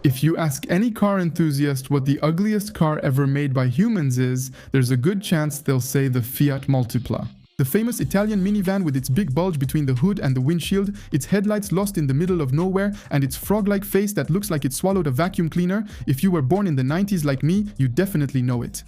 If you ask any car enthusiast what the ugliest car ever made by humans is, there's a good chance they'll say the Fiat Multipla. The famous Italian minivan with its big bulge between the hood and the windshield, its headlights lost in the middle of nowhere, and its frog-like face that looks like it swallowed a vacuum cleaner, if you were born in the 90s like me, you definitely know it.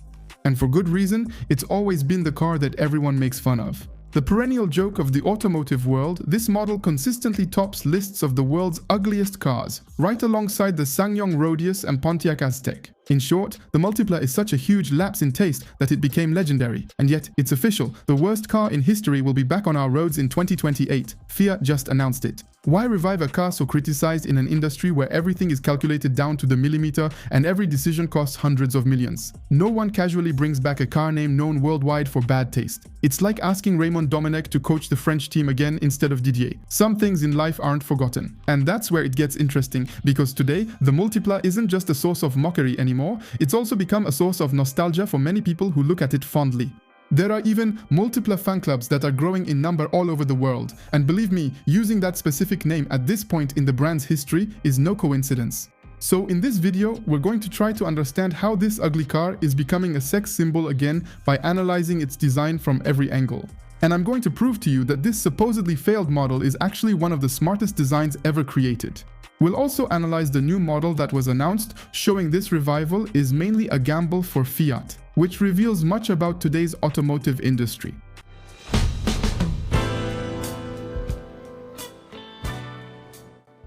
And for good reason, it's always been the car that everyone makes fun of. The perennial joke of the automotive world, this model consistently tops lists of the world's ugliest cars, right alongside the SsangYong Rodius and Pontiac Aztek. In short, the Multipla is such a huge lapse in taste that it became legendary. And yet, it's official, the worst car in history will be back on our roads in 2028. Fiat just announced it. Why revive a car so criticized in an industry where everything is calculated down to the millimeter and every decision costs hundreds of millions? No one casually brings back a car name known worldwide for bad taste. It's like asking Raymond Domenech to coach the French team again instead of Didier. Some things in life aren't forgotten. And that's where it gets interesting, because today, the Multipla isn't just a source of mockery anymore, it's also become a source of nostalgia for many people who look at it fondly. There are even Multipla fan clubs that are growing in number all over the world, and believe me, using that specific name at this point in the brand's history is no coincidence. So in this video, we're going to try to understand how this ugly car is becoming a sex symbol again by analyzing its design from every angle. And I'm going to prove to you that this supposedly failed model is actually one of the smartest designs ever created. We'll also analyze the new model that was announced, showing this revival is mainly a gamble for Fiat, which reveals much about today's automotive industry.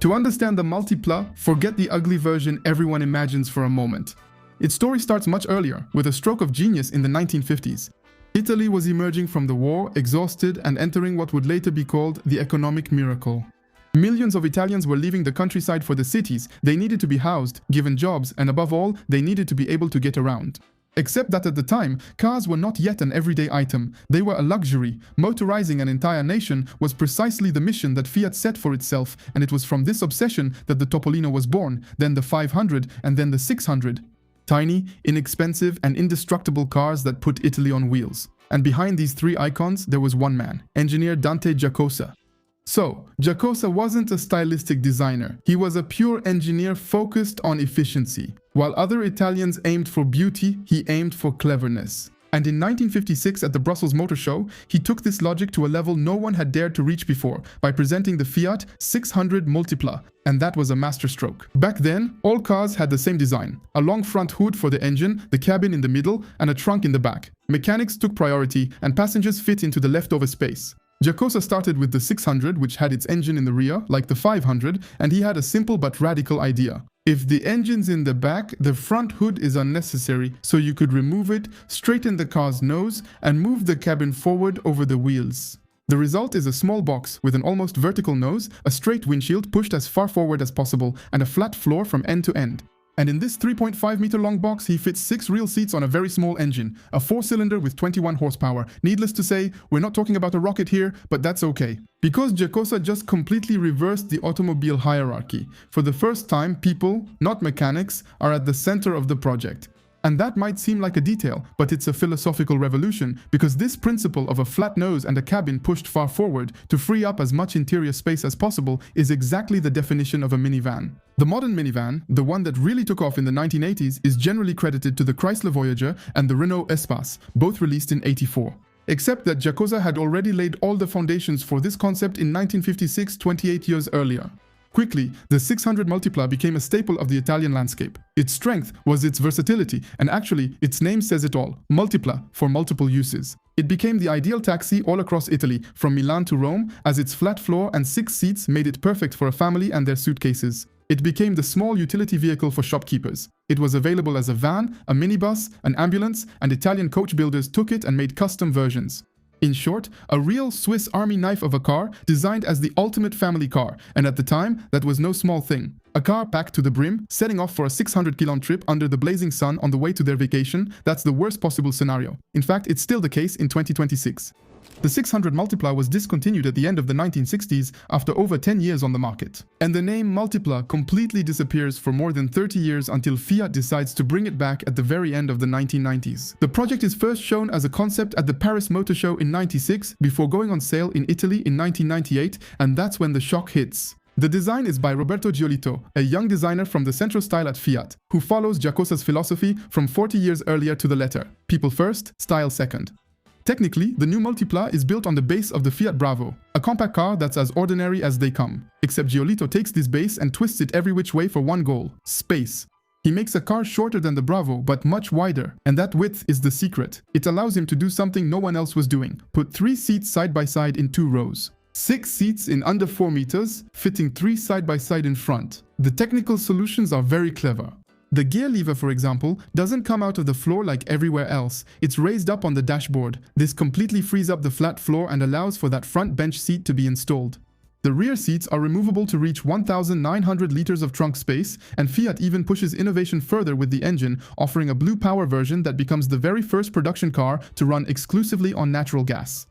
To understand the Multipla, forget the ugly version everyone imagines for a moment. Its story starts much earlier, with a stroke of genius in the 1950s. Italy was emerging from the war, exhausted, and entering what would later be called the economic miracle. Millions of Italians were leaving the countryside for the cities. They needed to be housed, given jobs, and above all, they needed to be able to get around. Except that at the time, cars were not yet an everyday item. They were a luxury. Motorizing an entire nation was precisely the mission that Fiat set for itself, and it was from this obsession that the Topolino was born, then the 500, and then the 600. Tiny, inexpensive, and indestructible cars that put Italy on wheels. And behind these three icons, there was one man, engineer Dante Giacosa. So, Giacosa wasn't a stylistic designer. He was a pure engineer focused on efficiency. While other Italians aimed for beauty, he aimed for cleverness. And in 1956 at the Brussels Motor Show, he took this logic to a level no one had dared to reach before by presenting the Fiat 600 Multipla, and that was a masterstroke. Back then, all cars had the same design: a long front hood for the engine, the cabin in the middle, and a trunk in the back. Mechanics took priority, and passengers fit into the leftover space. Giacosa started with the 600, which had its engine in the rear, like the 500, and he had a simple but radical idea. If the engine's in the back, the front hood is unnecessary, so you could remove it, straighten the car's nose, and move the cabin forward over the wheels. The result is a small box with an almost vertical nose, a straight windshield pushed as far forward as possible, and a flat floor from end to end. And in this 3.5 meter long box, he fits 6 real seats on a very small engine, a 4-cylinder with 21 horsepower. Needless to say, we're not talking about a rocket here, but that's okay. Because Giacosa just completely reversed the automobile hierarchy. For the first time, people, not mechanics, are at the center of the project. And that might seem like a detail, but it's a philosophical revolution, because this principle of a flat nose and a cabin pushed far forward to free up as much interior space as possible is exactly the definition of a minivan. The modern minivan, the one that really took off in the 1980s, is generally credited to the Chrysler Voyager and the Renault Espace, both released in '84. Except that Giacosa had already laid all the foundations for this concept in 1956, 28 years earlier. Quickly, the 600 Multipla became a staple of the Italian landscape. Its strength was its versatility, and actually, its name says it all: Multipla, for multiple uses. It became the ideal taxi all across Italy, from Milan to Rome, as its flat floor and 6 seats made it perfect for a family and their suitcases. It became the small utility vehicle for shopkeepers. It was available as a van, a minibus, an ambulance, and Italian coach builders took it and made custom versions. In short, a real Swiss Army knife of a car designed as the ultimate family car, and at the time, that was no small thing. A car packed to the brim, setting off for a 600-km trip under the blazing sun on the way to their vacation, that's the worst possible scenario. In fact, it's still the case in 2026. The 600 Multipla was discontinued at the end of the 1960s after over 10 years on the market. And the name Multipla completely disappears for more than 30 years until Fiat decides to bring it back at the very end of the 1990s. The project is first shown as a concept at the Paris Motor Show in '96 before going on sale in Italy in 1998, and that's when the shock hits. The design is by Roberto Giolito, a young designer from the Centro style at Fiat, who follows Giacosa's philosophy from 40 years earlier to the letter: people first, style second. Technically, the new Multipla is built on the base of the Fiat Bravo, a compact car that's as ordinary as they come. Except Giolito takes this base and twists it every which way for one goal: space. He makes a car shorter than the Bravo, but much wider, and that width is the secret. It allows him to do something no one else was doing: put 3 seats side by side in 2 rows. 6 seats in under 4 meters, fitting 3 side by side in front. The technical solutions are very clever. The gear lever, for example, doesn't come out of the floor like everywhere else. It's raised up on the dashboard. This completely frees up the flat floor and allows for that front bench seat to be installed. The rear seats are removable to reach 1,900 liters of trunk space, and Fiat even pushes innovation further with the engine, offering a Blue Power version that becomes the very first production car to run exclusively on natural gas.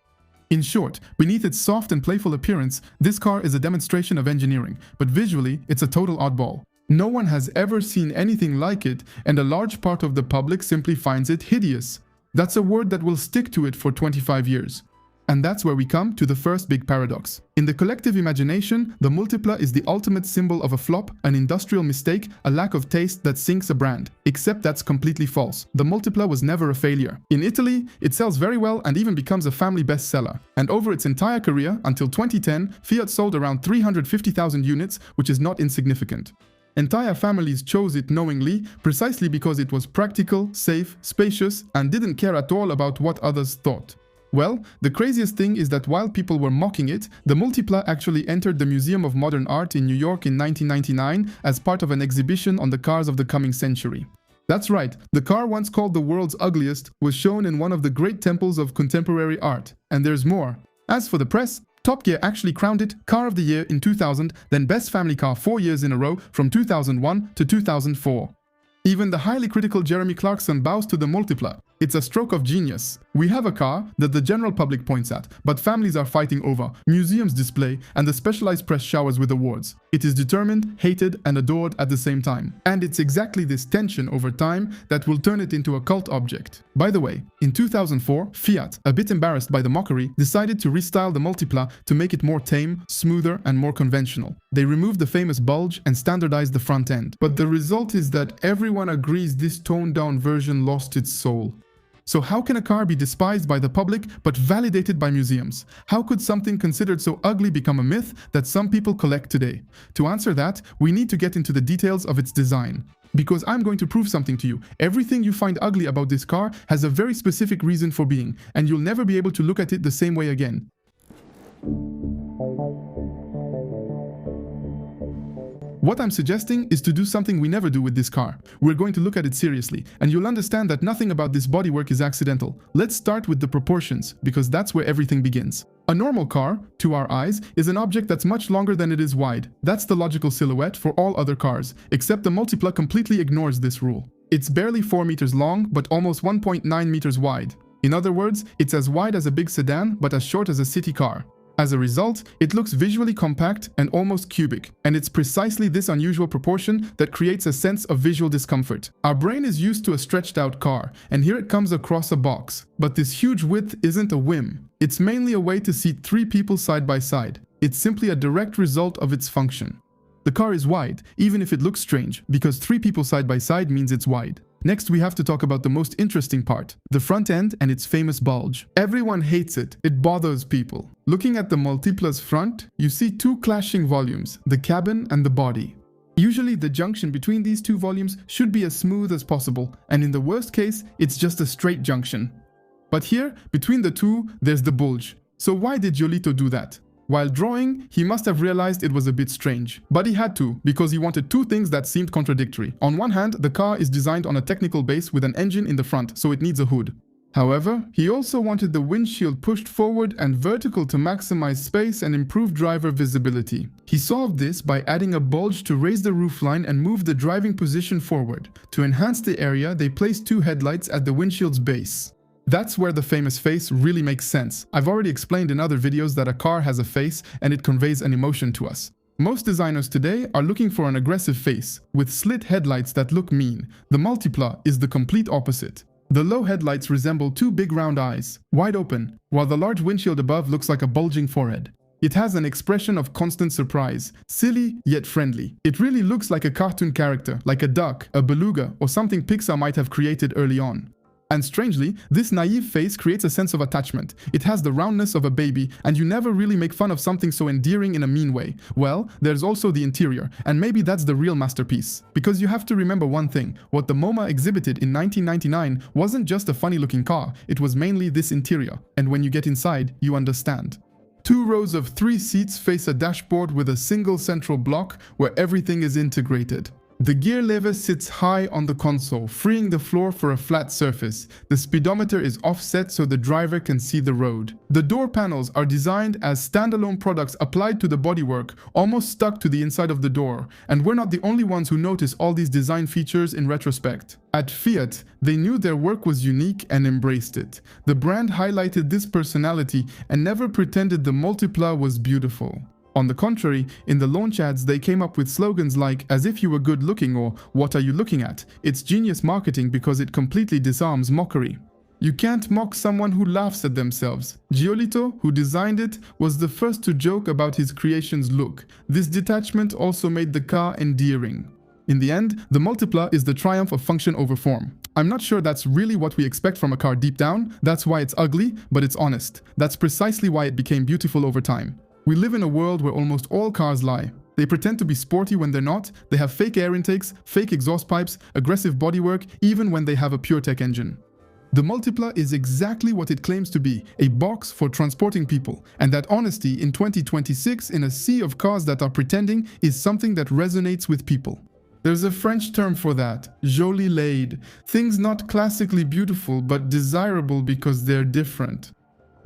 In short, beneath its soft and playful appearance, this car is a demonstration of engineering, but visually, it's a total oddball. No one has ever seen anything like it, and a large part of the public simply finds it hideous. That's a word that will stick to it for 25 years. And that's where we come to the first big paradox. In the collective imagination, the Multipla is the ultimate symbol of a flop, an industrial mistake, a lack of taste that sinks a brand. Except that's completely false. The Multipla was never a failure. In Italy, it sells very well and even becomes a family bestseller. And over its entire career, until 2010, Fiat sold around 350,000 units, which is not insignificant. Entire families chose it knowingly, precisely because it was practical, safe, spacious, and didn't care at all about what others thought. Well, the craziest thing is that while people were mocking it, the Multipla actually entered the Museum of Modern Art in New York in 1999 as part of an exhibition on the cars of the coming century. That's right, the car once called the world's ugliest was shown in one of the great temples of contemporary art. And there's more. As for the press, Top Gear actually crowned it Car of the Year in 2000, then Best Family Car 4 years in a row from 2001 to 2004. Even the highly critical Jeremy Clarkson bows to the Multipla. It's a stroke of genius. We have a car that the general public points at, but families are fighting over, museums display, and the specialized press showers with awards. It is determined, hated, and adored at the same time. And it's exactly this tension over time that will turn it into a cult object. By the way, in 2004, Fiat, a bit embarrassed by the mockery, decided to restyle the Multipla to make it more tame, smoother, and more conventional. They removed the famous bulge and standardized the front end. But the result is that everyone agrees this toned-down version lost its soul. So how can a car be despised by the public but validated by museums? How could something considered so ugly become a myth that some people collect today? To answer that, we need to get into the details of its design. Because I'm going to prove something to you. Everything you find ugly about this car has a very specific reason for being, and you'll never be able to look at it the same way again. What I'm suggesting is to do something we never do with this car. We're going to look at it seriously, and you'll understand that nothing about this bodywork is accidental. Let's start with the proportions, because that's where everything begins. A normal car, to our eyes, is an object that's much longer than it is wide. That's the logical silhouette for all other cars, except the Multipla completely ignores this rule. It's barely 4 meters long, but almost 1.9 meters wide. In other words, it's as wide as a big sedan, but as short as a city car. As a result, it looks visually compact and almost cubic, and it's precisely this unusual proportion that creates a sense of visual discomfort. Our brain is used to a stretched out car, and here it comes across a box. But this huge width isn't a whim. It's mainly a way to seat 3 people side by side. It's simply a direct result of its function. The car is wide, even if it looks strange, because 3 people side by side means it's wide. Next, we have to talk about the most interesting part, the front end and its famous bulge. Everyone hates it. It bothers people. Looking at the Multipla's front, you see 2 clashing volumes, the cabin and the body. Usually, the junction between these 2 volumes should be as smooth as possible, and in the worst case, it's just a straight junction. But here, between the 2, there's the bulge. So why did Giolito do that? While drawing, he must have realized it was a bit strange. But he had to, because he wanted 2 things that seemed contradictory. On one hand, the car is designed on a technical base with an engine in the front, so it needs a hood. However, he also wanted the windshield pushed forward and vertical to maximize space and improve driver visibility. He solved this by adding a bulge to raise the roofline and move the driving position forward. To enhance the area, they placed 2 headlights at the windshield's base. That's where the famous face really makes sense. I've already explained in other videos that a car has a face and it conveys an emotion to us. Most designers today are looking for an aggressive face, with slit headlights that look mean. The Multipla is the complete opposite. The low headlights resemble 2 big round eyes, wide open, while the large windshield above looks like a bulging forehead. It has an expression of constant surprise, silly yet friendly. It really looks like a cartoon character, like a duck, a beluga, or something Pixar might have created early on. And strangely, this naive face creates a sense of attachment. It has the roundness of a baby, and you never really make fun of something so endearing in a mean way. Well, there's also the interior, and maybe that's the real masterpiece. Because you have to remember one thing, what the MoMA exhibited in 1999 wasn't just a funny-looking car, it was mainly this interior. And when you get inside, you understand. 2 rows of 3 seats face a dashboard with a single central block where everything is integrated. The gear lever sits high on the console, freeing the floor for a flat surface. The speedometer is offset so the driver can see the road. The door panels are designed as standalone products applied to the bodywork, almost stuck to the inside of the door. And we're not the only ones who notice all these design features in retrospect. At Fiat, they knew their work was unique and embraced it. The brand highlighted this personality and never pretended the Multipla was beautiful. On the contrary, in the launch ads they came up with slogans like "as if you were good looking" or "what are you looking at?" It's genius marketing because it completely disarms mockery. You can't mock someone who laughs at themselves. Giolito, who designed it, was the first to joke about his creation's look. This detachment also made the car endearing. In the end, the Multipla is the triumph of function over form. I'm not sure that's really what we expect from a car deep down. That's why it's ugly, but it's honest. That's precisely why it became beautiful over time. We live in a world where almost all cars lie. They pretend to be sporty when they're not, they have fake air intakes, fake exhaust pipes, aggressive bodywork, even when they have a pure tech engine. The Multipla is exactly what it claims to be, a box for transporting people. And that honesty in 2026 in a sea of cars that are pretending is something that resonates with people. There's a French term for that, joli laid. Things not classically beautiful but desirable because they're different.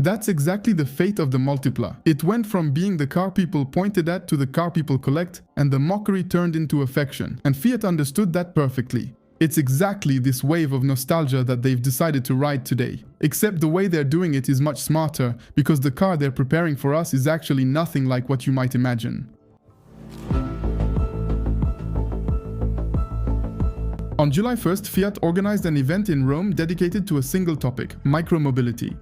That's exactly the fate of the Multipla. It went from being the car people pointed at to the car people collect, and the mockery turned into affection. And Fiat understood that perfectly. It's exactly this wave of nostalgia that they've decided to ride today. Except the way they're doing it is much smarter, because the car they're preparing for us is actually nothing like what you might imagine. On July 1st, Fiat organized an event in Rome dedicated to a single topic, micromobility.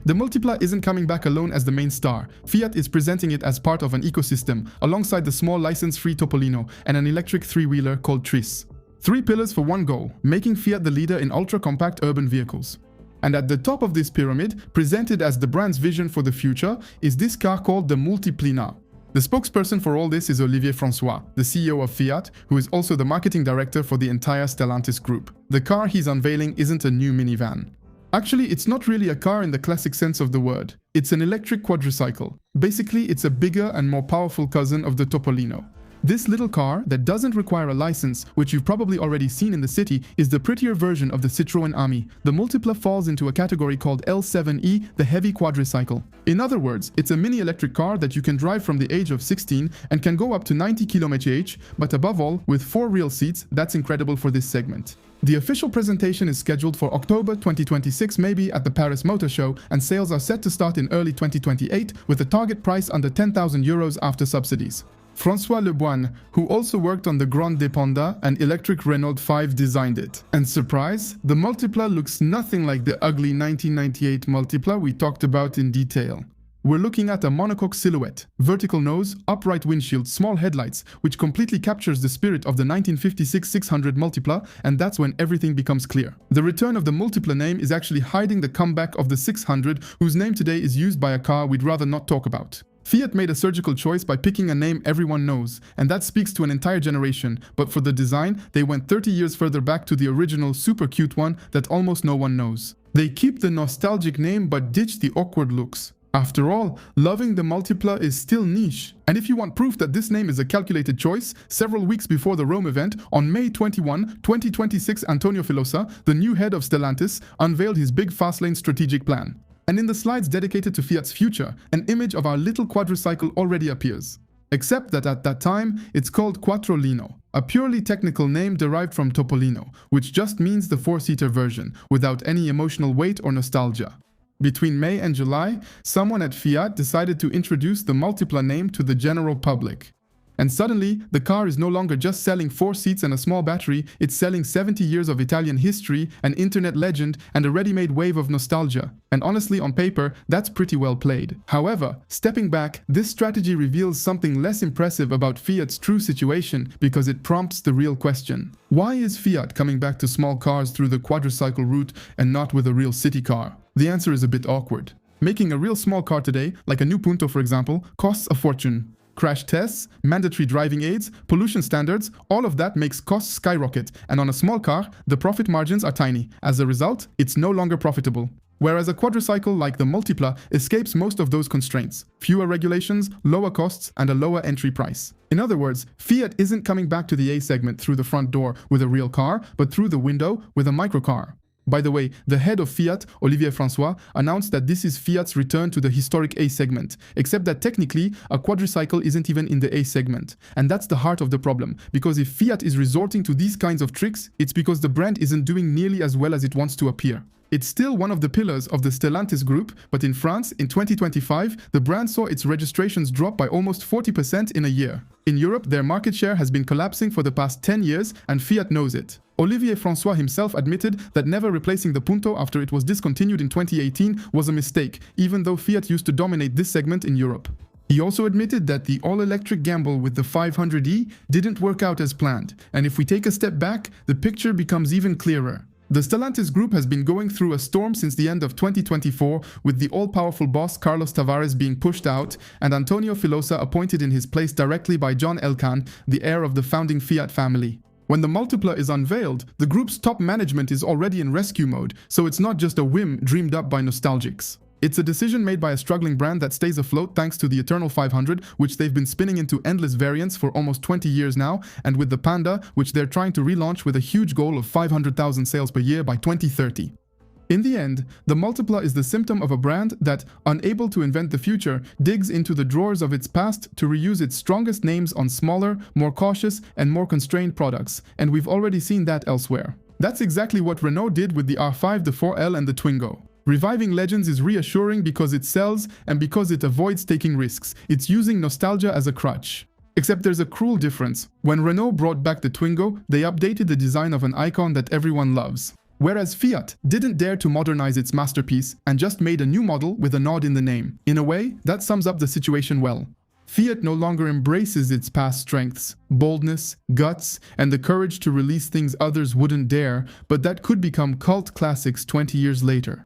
The Multipla isn't coming back alone as the main star. Fiat is presenting it as part of an ecosystem, alongside the small license-free Topolino and an electric 3-wheeler called Tris. 3 pillars for one goal, making Fiat the leader in ultra-compact urban vehicles. And at the top of this pyramid, presented as the brand's vision for the future, is this car called the Multiplina. The spokesperson for all this is Olivier François, the CEO of Fiat, who is also the marketing director for the entire Stellantis group. The car he's unveiling isn't a new minivan. Actually, it's not really a car in the classic sense of the word. It's an electric quadricycle. Basically, it's a bigger and more powerful cousin of the Topolino. This little car, that doesn't require a license, which you've probably already seen in the city, is the prettier version of the Citroën Ami. The Multipla falls into a category called L7e, the heavy quadricycle. In other words, it's a mini electric car that you can drive from the age of 16 and can go up to 90 km/h, but above all, with 4 real seats. That's incredible for this segment. The official presentation is scheduled for October 2026, maybe at the Paris Motor Show, and sales are set to start in early 2028 with a target price under 10,000 euros after subsidies. François Leboine, who also worked on the Grand Dépenda and electric Renault 5, designed it. And surprise, the Multipla looks nothing like the ugly 1998 Multipla we talked about in detail. We're looking at a monocoque silhouette, vertical nose, upright windshield, small headlights, which completely captures the spirit of the 1956 600 Multipla, and that's when everything becomes clear. The return of the Multipla name is actually hiding the comeback of the 600, whose name today is used by a car we'd rather not talk about. Fiat made a surgical choice by picking a name everyone knows, and that speaks to an entire generation, but for the design, they went 30 years further back to the original super cute one that almost no one knows. They keep the nostalgic name but ditch the awkward looks. After all, loving the Multipla is still niche. And if you want proof that this name is a calculated choice, several weeks before the Rome event, on May 21, 2026, Antonio Filosa, the new head of Stellantis, unveiled his big fast-lane strategic plan. And in the slides dedicated to Fiat's future, an image of our little quadricycle already appears. Except that at that time, it's called Quattrolino, a purely technical name derived from Topolino, which just means the 4-seater version, without any emotional weight or nostalgia. Between May and July, someone at Fiat decided to introduce the Multipla name to the general public. And suddenly, the car is no longer just selling 4 seats and a small battery, it's selling 70 years of Italian history, an internet legend, and a ready-made wave of nostalgia. And honestly, on paper, that's pretty well played. However, stepping back, this strategy reveals something less impressive about Fiat's true situation because it prompts the real question. Why is Fiat coming back to small cars through the quadricycle route and not with a real city car? The answer is a bit awkward. Making a real small car today, like a new Punto for example, costs a fortune. Crash tests, mandatory driving aids, pollution standards, all of that makes costs skyrocket, and on a small car, the profit margins are tiny. As a result, it's no longer profitable. Whereas a quadricycle like the Multipla escapes most of those constraints. Fewer regulations, lower costs, and a lower entry price. In other words, Fiat isn't coming back to the A segment through the front door with a real car, but through the window with a microcar. By the way, the head of Fiat, Olivier François, announced that this is Fiat's return to the historic A segment, except that technically, a quadricycle isn't even in the A segment. And that's the heart of the problem, because if Fiat is resorting to these kinds of tricks, it's because the brand isn't doing nearly as well as it wants to appear. It's still one of the pillars of the Stellantis group, but in France, in 2025, the brand saw its registrations drop by almost 40% in a year. In Europe, their market share has been collapsing for the past 10 years, and Fiat knows it. Olivier François himself admitted that never replacing the Punto after it was discontinued in 2018 was a mistake, even though Fiat used to dominate this segment in Europe. He also admitted that the all-electric gamble with the 500e didn't work out as planned, and if we take a step back, the picture becomes even clearer. The Stellantis group has been going through a storm since the end of 2024, with the all-powerful boss Carlos Tavares being pushed out and Antonio Filosa appointed in his place directly by John Elkann, the heir of the founding Fiat family. When the Multipla is unveiled, the group's top management is already in rescue mode, so it's not just a whim dreamed up by nostalgics. It's a decision made by a struggling brand that stays afloat thanks to the Eternal 500, which they've been spinning into endless variants for almost 20 years now, and with the Panda, which they're trying to relaunch with a huge goal of 500,000 sales per year by 2030. In the end, the Multipla is the symptom of a brand that, unable to invent the future, digs into the drawers of its past to reuse its strongest names on smaller, more cautious, and more constrained products, and we've already seen that elsewhere. That's exactly what Renault did with the R5, the 4L, and the Twingo. Reviving legends is reassuring because it sells and because it avoids taking risks. It's using nostalgia as a crutch. Except there's a cruel difference. When Renault brought back the Twingo, they updated the design of an icon that everyone loves. Whereas Fiat didn't dare to modernize its masterpiece and just made a new model with a nod in the name. In a way, that sums up the situation well. Fiat no longer embraces its past strengths, boldness, guts, and the courage to release things others wouldn't dare, but that could become cult classics 20 years later.